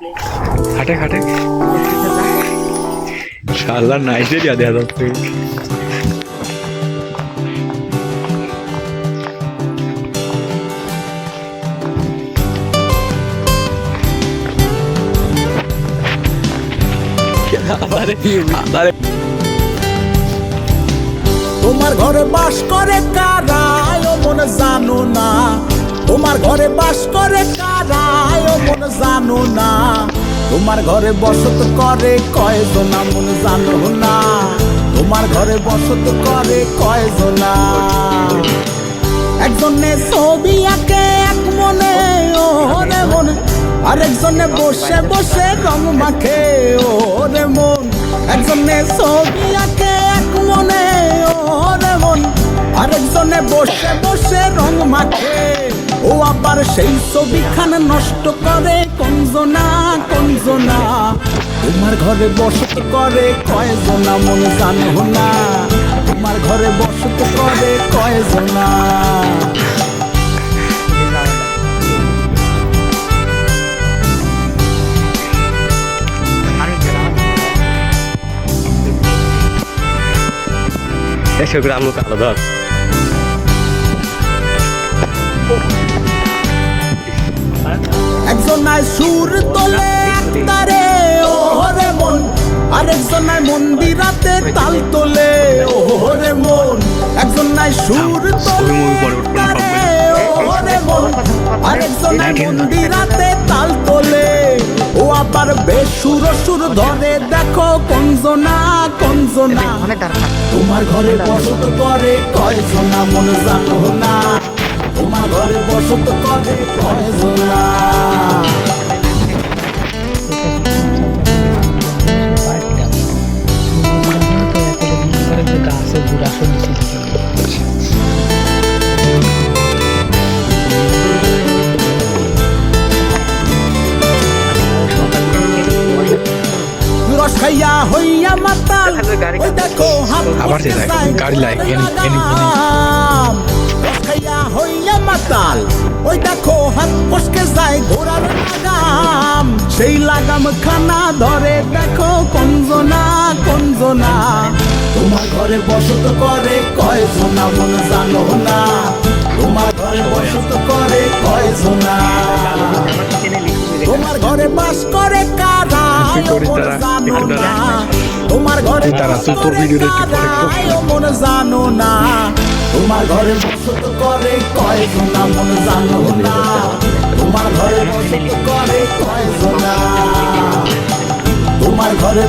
খাটে খাটে শালা নাইজেরিয়া দেখা যাচ্ছে। তোমার ঘরে বাস করে কারা ও মনে জানো না, তোমার ঘরে বাস করে কারা ও মনে জানো না, তোমার ঘরে বসত করে কয়জনা মনে জানো না, তোমার ঘরে বসত করে কয়জনা। একজনে ছবি আঁকে এক মনে ওরে মন, আরেকজনে বসে বসে রং মাখে ওরে মন। একজনে ছবি আঁকে এক মনে ওরে মন, আরেকজনে বসে বসে রং মাখে। ও আবার সেই ছবিখান নষ্ট করে কঞ্জনা কঞ্জনা। তোমার ঘরে বসত করে কয়জনা মন জানো না, তোমার ঘরে বসত করে কয়জনা। গ্রাম কালো ধর একজনায় সুর তোলে তারে ওরে মন, আরেকজনায় মন্দিরাতে তাল তোলে ওরে মন। একজনায় সুর তোলে তারে ওরে মন, আরেকজনায় মন্দিরাতে তাল তোলে। ও আবার বেসুর সুর ধরে দেখো কঞ্জনা কঞ্জনা। তোমার ঘরে বসত করে কয়জনা মন জানো না, তোমার ঘরে বসত করে কয়জনা। রস খাইয়া হইয়া মাতাল ওই দেখো হাত গাড়ি লাগে রস খাইয়া হইয়া মাতাল ওই দেখো হাত ফসকে যায় ঘোড়ার লাগাম। সেই লাগাম খানা ধরে দেখো কঞ্জনা কঞ্জনা। তোমার ঘরে বসত করে কয়জনা মন জানো না, তোমার ঘরে বসত করে কয়জনা। তোমার ঘরে বাস করে কারা মন জানো না, তোমার ঘরে বাস করে কারা মন জানো না, তোমার ঘরে বসত করে কয়জনা মন জানো না, তোমার ঘরে বসত করে কয়জনা, তোমার ঘরে।